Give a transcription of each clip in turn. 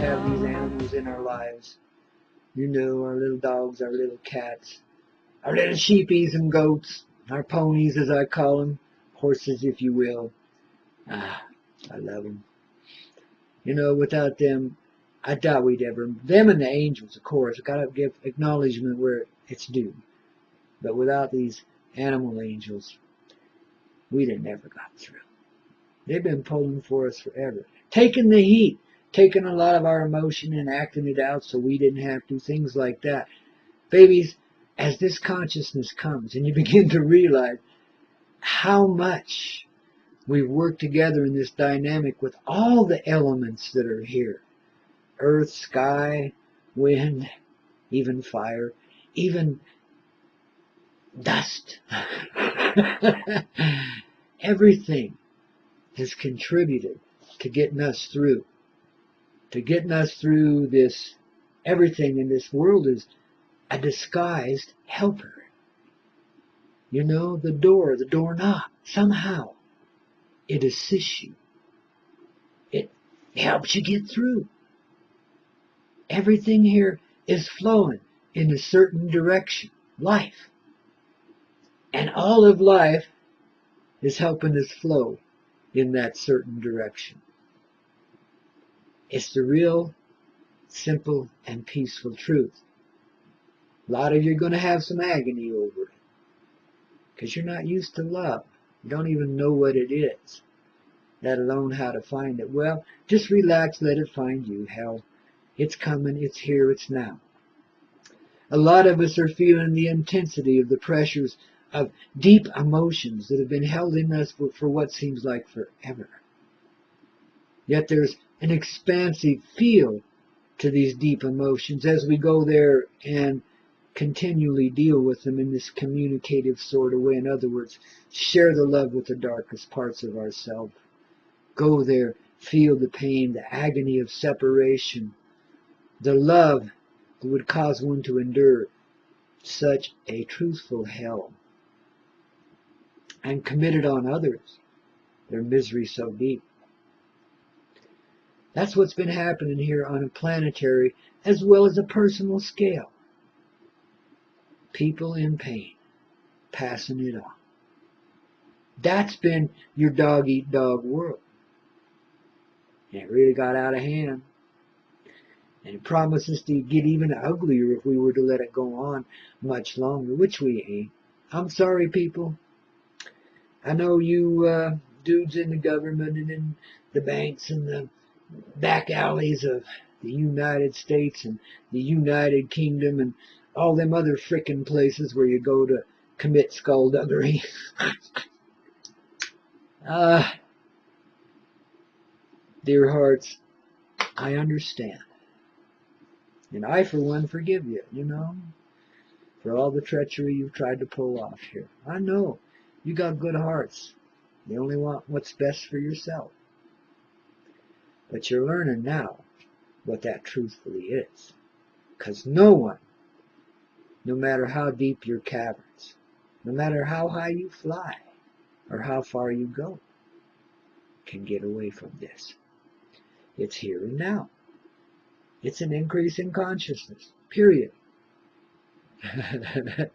have these animals in our lives. You know, our little dogs, our little cats, our little sheepies and goats, our ponies as I call them, horses if you will. Ah, I love them. You know, without them, I doubt we'd ever, them and the angels, of course, I've got to give acknowledgement where it's due. But without these animal angels, we'd have never got through. They've been pulling for us forever. Taking the heat, taking a lot of our emotion and acting it out so we didn't have to, things like that. Babies, as this consciousness comes and you begin to realize how much we've worked together in this dynamic with all the elements that are here. Earth, sky, wind, even fire, even dust. Everything has contributed to getting us through. To getting us through this, everything in this world is a disguised helper. You know, the doorknob, somehow it assists you. It helps you get through. Everything here is flowing in a certain direction, life. And all of life is helping us flow in that certain direction. It's the real, simple, and peaceful truth. A lot of you are going to have some agony over it because you're not used to love. You don't even know what it is, let alone how to find it. Well, just relax, let it find you. Hell, it's coming, it's here, it's now. A lot of us are feeling the intensity of the pressures of deep emotions that have been held in us for what seems like forever. Yet there's an expansive feel to these deep emotions as we go there and continually deal with them in this communicative sort of way. In other words, share the love with the darkest parts of ourselves. Go there, feel the pain, the agony of separation, the love that would cause one to endure such a truthful hell, and commit it on others, their misery so deep. That's what's been happening here on a planetary as well as a personal scale. People in pain, passing it on. That's been your dog-eat-dog world. And it really got out of hand. And it promises to get even uglier if we were to let it go on much longer, which we ain't. I'm sorry, people. I know you dudes in the government and in the banks and the back alleys of the United States and the United Kingdom and all them other frickin' places where you go to commit skullduggery. Dear hearts, I understand. And I, for one, forgive you, you know, for all the treachery you've tried to pull off here. I know you got good hearts. You only want what's best for yourself. But you're learning now what that truthfully is. Because no one, no matter how deep your caverns, no matter how high you fly or how far you go, can get away from this. It's here and now. It's an increase in consciousness, period. And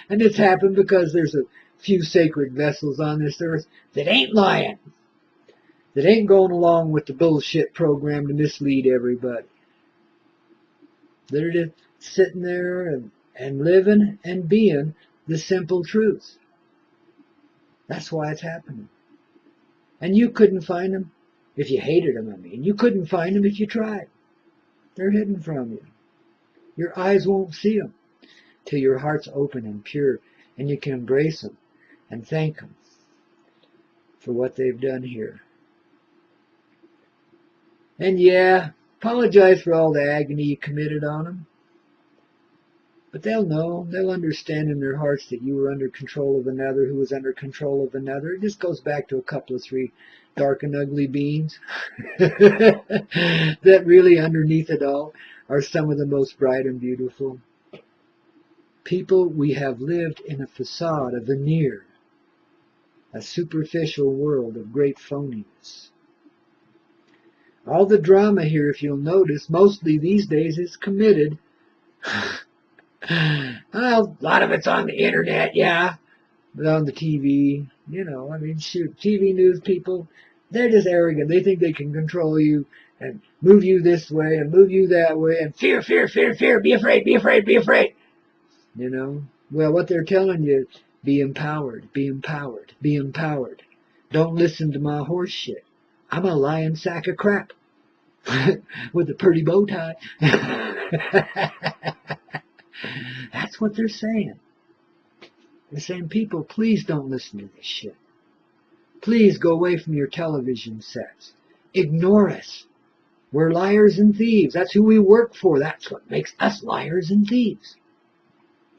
it's happened because there's a few sacred vessels on this earth that ain't lying, that ain't going along with the bullshit program to mislead everybody. They're just sitting there and living and being the simple truth. That's why it's happening. And you couldn't find them if you hated them, I mean. You couldn't find them if you tried. They're hidden from you. Your eyes won't see them till your heart's open and pure and you can embrace them and thank them for what they've done here. And yeah, apologize for all the agony you committed on them. But they'll know, they'll understand in their hearts that you were under control of another who was under control of another. It just goes back to a couple of three dark and ugly beings that really underneath it all are some of the most bright and beautiful. People, we have lived in a facade, a veneer, a superficial world of great phoniness. All the drama here, if you'll notice, mostly these days is committed. Well, a lot of it's on the internet, yeah, but on the TV, you know, I mean, shoot, TV news people, they're just arrogant. They think they can control you and move you this way and move you that way and fear, fear, fear, fear, be afraid, be afraid, be afraid. You know, well, what they're telling you, be empowered, be empowered, be empowered. Don't listen to my horse shit. I'm a lying sack of crap with a pretty bow tie. That's what they're saying. They're saying, people, please don't listen to this shit. Please go away from your television sets. Ignore us. We're liars and thieves. That's who we work for. That's what makes us liars and thieves.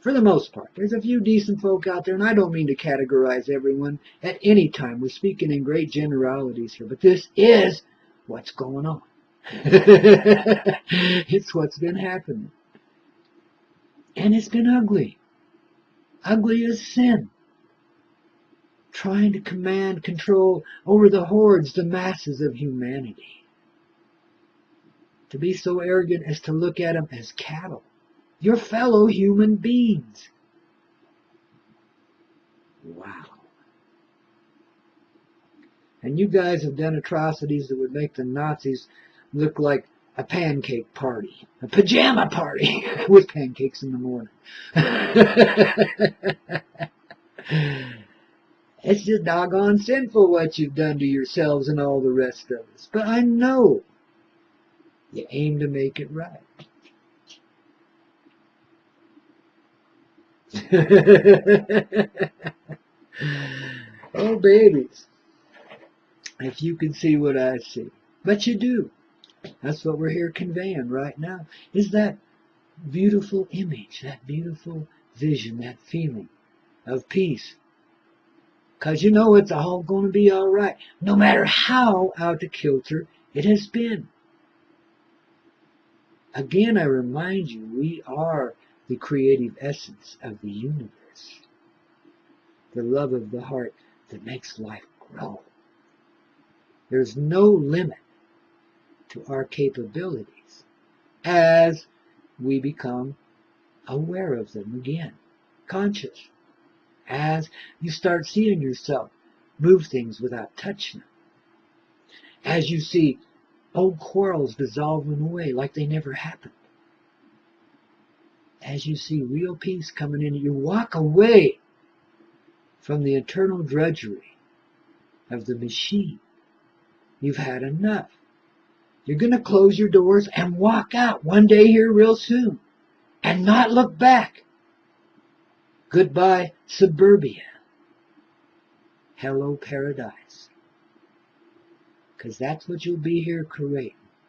For the most part. There's a few decent folk out there, and I don't mean to categorize everyone at any time. We're speaking in great generalities here, but this is what's going on. It's what's been happening. And it's been ugly. Ugly as sin. Trying to command control over the hordes, the masses of humanity. To be so arrogant as to look at them as cattle. Your fellow human beings. Wow. And you guys have done atrocities that would make the Nazis look like a pancake party. A pajama party with pancakes in the morning. It's just doggone sinful what you've done to yourselves and all the rest of us. But I know you aim to make it right. Oh, babies. If you could see what I see. But you do. That's what we're here conveying right now. Is that beautiful image, that beautiful vision, that feeling of peace. Because you know it's all going to be all right. No matter how out of kilter it has been. Again, I remind you, we are the creative essence of the universe. The love of the heart that makes life grow. There's no limit to our capabilities as we become aware of them again, conscious. As you start seeing yourself move things without touching them. As you see old quarrels dissolving away like they never happened. As you see real peace coming in, you walk away from the eternal drudgery of the machine. You've had enough. You're going to close your doors and walk out one day here real soon and not look back. Goodbye, suburbia. Hello, paradise. Because that's what you'll be here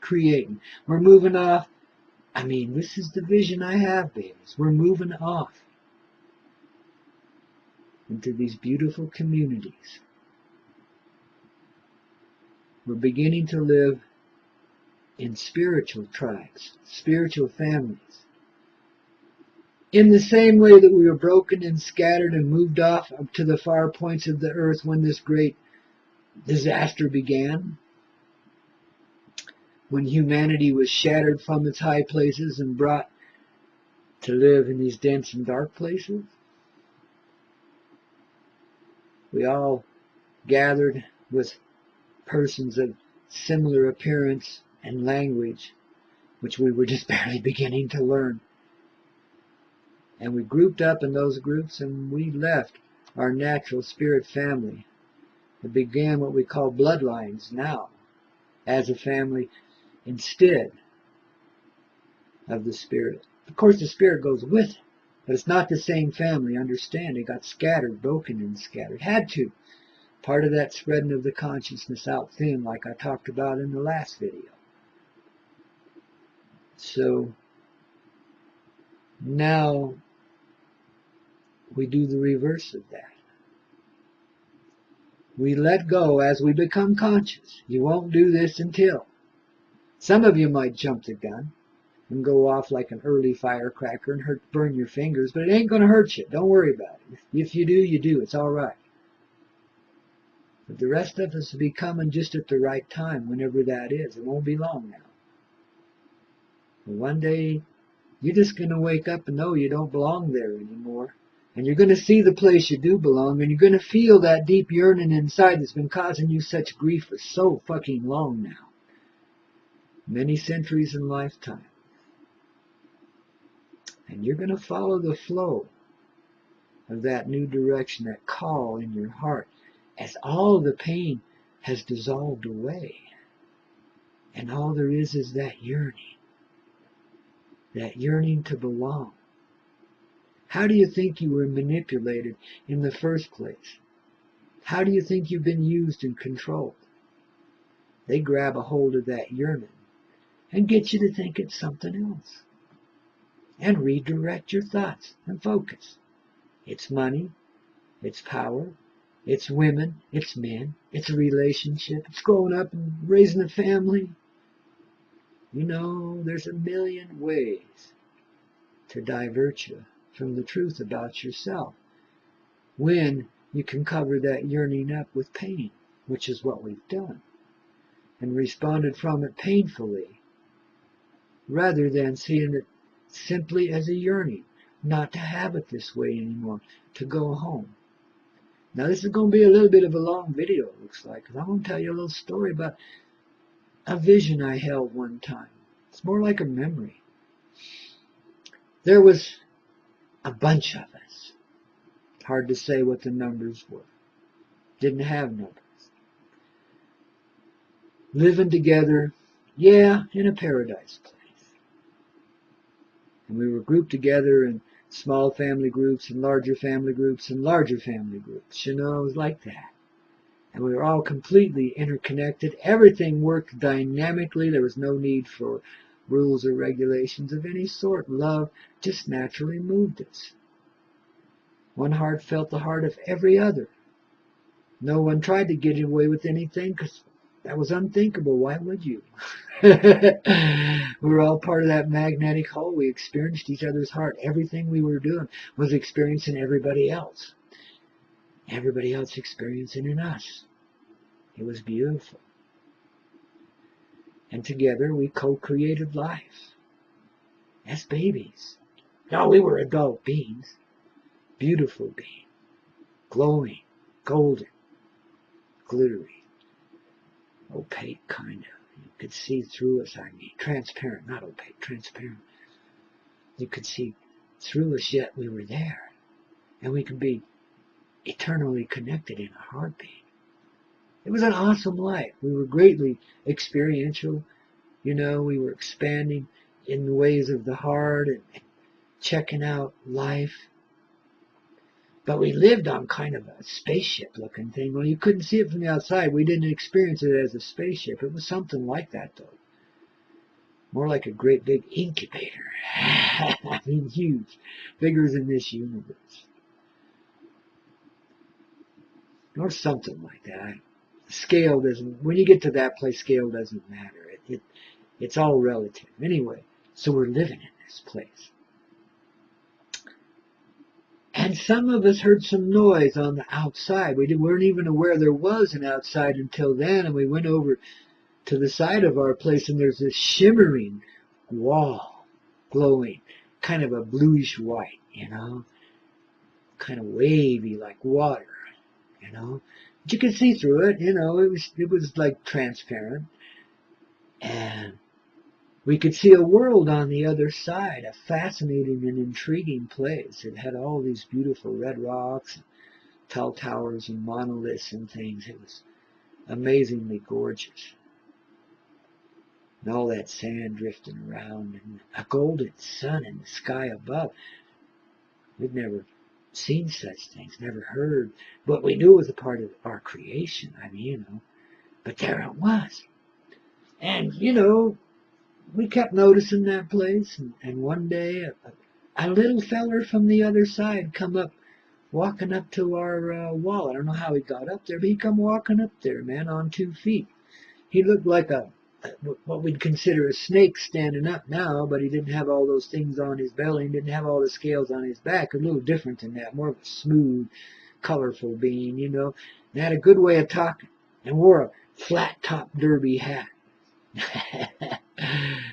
creating. We're moving off. I mean, this is the vision I have, babies. We're moving off into these beautiful communities. We're beginning to live in spiritual tribes, spiritual families. In the same way that we were broken and scattered and moved off up to the far points of the earth when this great disaster began, when humanity was shattered from its high places and brought to live in these dense and dark places, we all gathered with persons of similar appearance and language, which we were just barely beginning to learn. And we grouped up in those groups and we left our natural spirit family. It began what we call bloodlines now, as a family instead of the spirit. Of course the spirit goes with it, but it's not the same family, understand. It got scattered, broken and scattered. Had to. Part of that spreading of the consciousness out thin, like I talked about in the last video. So now we do the reverse of that. We let go as we become conscious. You won't do this until. Some of you might jump the gun and go off like an early firecracker and burn your fingers, but it ain't going to hurt you. Don't worry about it. If you do, you do. It's all right. But the rest of us will be coming just at the right time, whenever that is. It won't be long now. But one day, you're just going to wake up and know you don't belong there anymore. And you're going to see the place you do belong, and you're going to feel that deep yearning inside that's been causing you such grief for so fucking long now. Many centuries in lifetime. And you're going to follow the flow of that new direction, that call in your heart, as all the pain has dissolved away. And all there is that yearning to belong. How do you think you were manipulated in the first place? How do you think you've been used and controlled? They grab a hold of that yearning and get you to think it's something else. And redirect your thoughts and focus. It's money, it's power, it's women, it's men, it's a relationship, it's growing up and raising a family. You know, there's a million ways to divert you from the truth about yourself when you can cover that yearning up with pain, which is what we've done, and responded from it painfully, rather than seeing it simply as a yearning, not to have it this way anymore, to go home. Now this is going to be a little bit of a long video, it looks like, because I'm going to tell you a little story about a vision I held one time. It's more like a memory. There was a bunch of us. Hard to say what the numbers were. Didn't have numbers. Living together, yeah, in a paradise place. And we were grouped together in small family groups and larger family groups and larger family groups. You know, it was like that. And we were all completely interconnected. Everything worked dynamically. There was no need for rules or regulations of any sort. Love just naturally moved us. One heart felt the heart of every other. No one tried to get away with anything because that was unthinkable. Why would you? We were all part of that magnetic whole. We experienced each other's heart. Everything we were doing was experiencing everybody else. Everybody else experiencing in us. It was beautiful. And together we co-created life as babies. No, we were adult beings. Beautiful beings. Glowing, golden, glittery, opaque kind of. You could see through us, transparent, not opaque, transparent. You could see through us, yet we were there. And we could be eternally connected in a heartbeat. It was an awesome life. We were greatly experiential. You know, we were expanding in the ways of the heart and checking out life. But we lived on kind of a spaceship-looking thing. Well, you couldn't see it from the outside. We didn't experience it as a spaceship. It was something like that, though. More like a great big incubator. I mean, huge. Bigger than this universe. Or something like that. Scale doesn't, when you get to that place, scale doesn't matter. It's all relative. Anyway, so we're living in this place. And some of us heard some noise on the outside. We weren't even aware there was an outside until then, and we went over to the side of our place, and there's this shimmering wall, glowing, kind of a bluish white, you know, kind of wavy like water, you know. But you could see through it, you know, it was like transparent. And we could see a world on the other side, a fascinating and intriguing place. It had all these beautiful red rocks, and tall towers and monoliths and things. It was amazingly gorgeous. And all that sand drifting around, and a golden sun in the sky above. We'd never seen such things, never heard, but we knew it was a part of our creation. I mean, you know, but there it was. And, you know, we kept noticing that place, and one day a little feller from the other side come up, walking up to our wall. I don't know how he got up there, but he come walking up there, man, on 2 feet. He looked like what we'd consider a snake standing up now, but he didn't have all those things on his belly, and didn't have all the scales on his back. A little different than that, more of a smooth, colorful being, you know, and had a good way of talking, and wore a flat-top derby hat.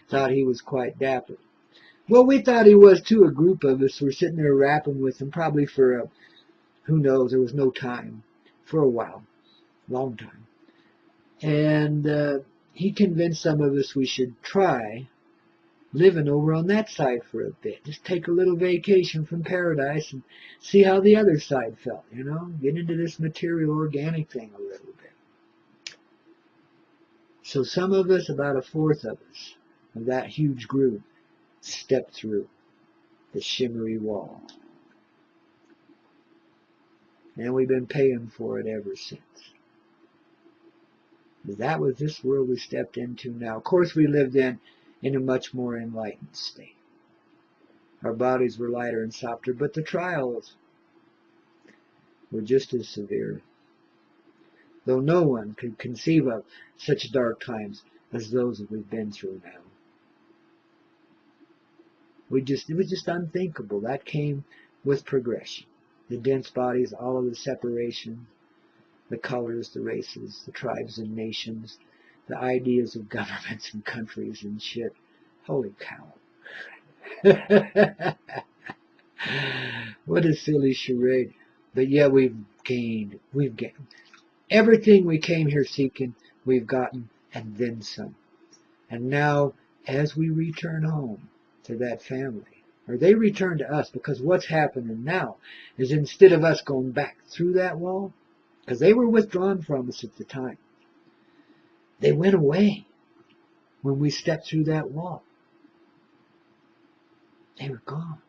Thought he was quite dapper. Well, we thought he was too. A group of us were sitting there rapping with him, probably for who knows, there was no time, for a while, long time. And he convinced some of us we should try living over on that side for a bit. Just take a little vacation from paradise and see how the other side felt, you know, get into this material organic thing a little bit. So some of us, about a fourth of us, of that huge group, stepped through the shimmery wall. And we've been paying for it ever since. That was this world we stepped into now. Of course, we lived in a much more enlightened state. Our bodies were lighter and softer, but the trials were just as severe. Though no one could conceive of such dark times as those that we've been through now. It was just unthinkable. That came with progression. The dense bodies, all of the separation, the colors, the races, the tribes and nations, the ideas of governments and countries and shit. Holy cow. What a silly charade. But yeah, we've gained. Everything we came here seeking, we've gotten, and then some. And now, as we return home to that family, or they return to us, because what's happening now is instead of us going back through that wall, because they were withdrawn from us at the time, they went away when we stepped through that wall. They were gone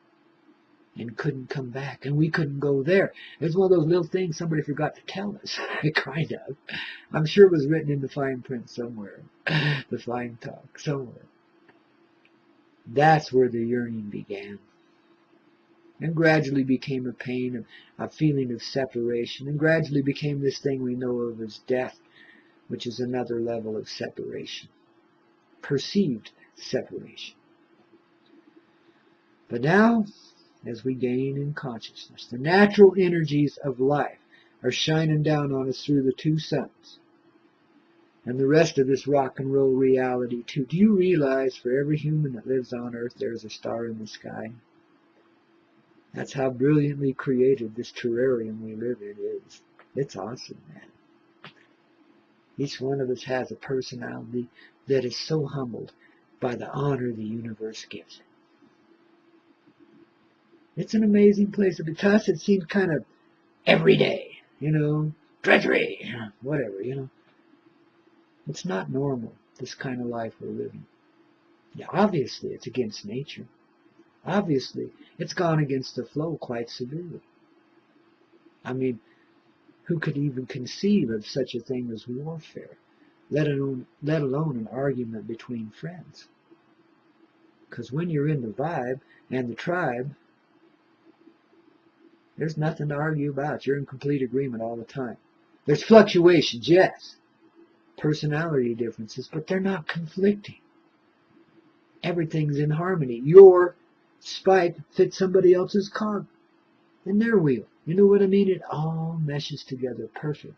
and couldn't come back, and we couldn't go there. It was one of those little things somebody forgot to tell us, kind of. I'm sure it was written in the fine print somewhere, the fine talk, somewhere. That's where the yearning began, and gradually became a pain, a feeling of separation, and gradually became this thing we know of as death, which is another level of separation, perceived separation. But now, as we gain in consciousness, the natural energies of life are shining down on us through the two suns, and the rest of this rock and roll reality too. Do you realize for every human that lives on Earth, there's a star in the sky? That's how brilliantly created this terrarium we live in is. It's awesome, man. Each one of us has a personality that is so humbled by the honor the universe gives it. It's an amazing place. But to us, it seems kind of everyday, you know, drudgery, whatever, you know. It's not normal, this kind of life we're living. Yeah, obviously, it's against nature. Obviously, it's gone against the flow quite severely. I mean, who could even conceive of such a thing as warfare, let alone an argument between friends? Because when you're in the vibe and the tribe, there's nothing to argue about. You're in complete agreement all the time. There's fluctuations, yes. Personality differences, but they're not conflicting. Everything's in harmony. Your spike fits somebody else's cog in their wheel. You know what I mean? It all meshes together perfectly.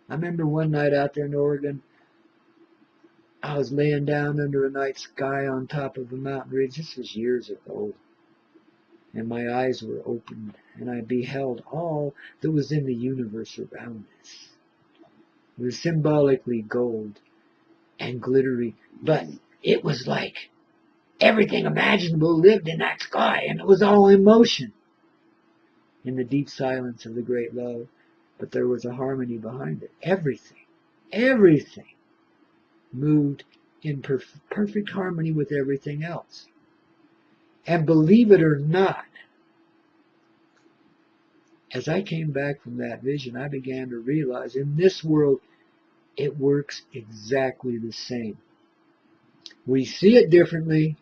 I remember one night out there in Oregon, I was laying down under a night sky on top of a mountain ridge. This was years ago. And my eyes were opened, and I beheld all that was in the universe around us. It was symbolically gold and glittery, but it was like everything imaginable lived in that sky, and it was all in motion in the deep silence of the great love. But there was a harmony behind it. Everything moved in perfect harmony with everything else. And believe it or not, as I came back from that vision, I began to realize in this world, it works exactly the same. We see it differently.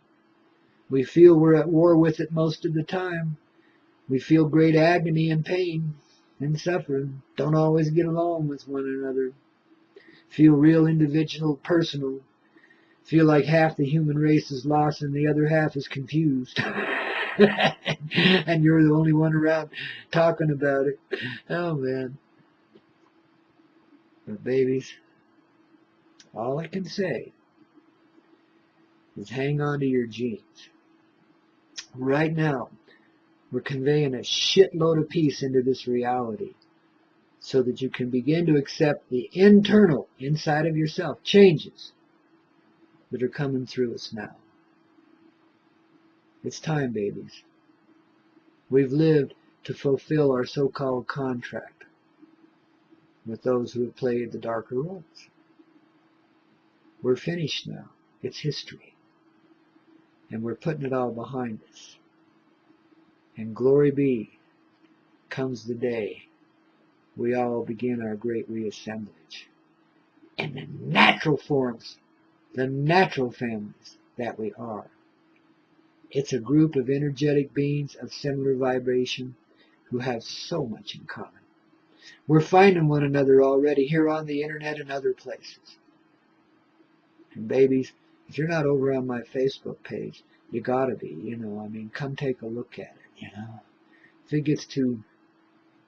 We feel we're at war with it most of the time. We feel great agony and pain and suffering. Don't always get along with one another. Feel real individual, personal. Feel like half the human race is lost and the other half is confused. And you're the only one around talking about it. Oh, man. But babies, all I can say is hang on to your genes. Right now, we're conveying a shitload of peace into this reality so that you can begin to accept the internal, inside of yourself, changes that are coming through us now. It's time, babies. We've lived to fulfill our so-called contract with those who have played the darker roles. We're finished now. It's history. And we're putting it all behind us. And glory be, comes the day we all begin our great reassemblage in the natural forms, the natural families that we are. It's a group of energetic beings of similar vibration who have so much in common. We're finding one another already here on the internet and other places. And babies, if you're not over on my Facebook page, you gotta be, come take a look at it, If it gets too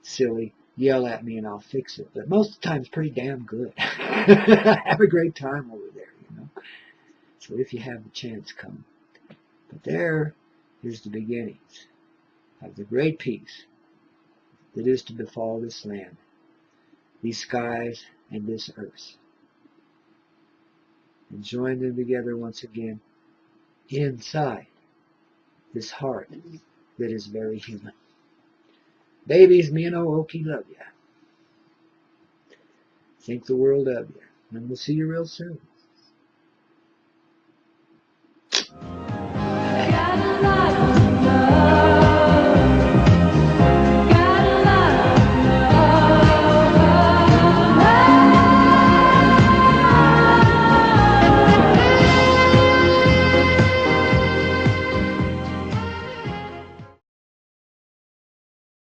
silly, yell at me and I'll fix it. But most of the time it's pretty damn good. Have a great time over there, So if you have the chance, come. But there is the beginnings of the great peace that is to befall this land, these skies, and this earth. And join them together once again inside this heart that is very human. Babies, me and Oki love ya. Think the world of you. And we'll see you real soon.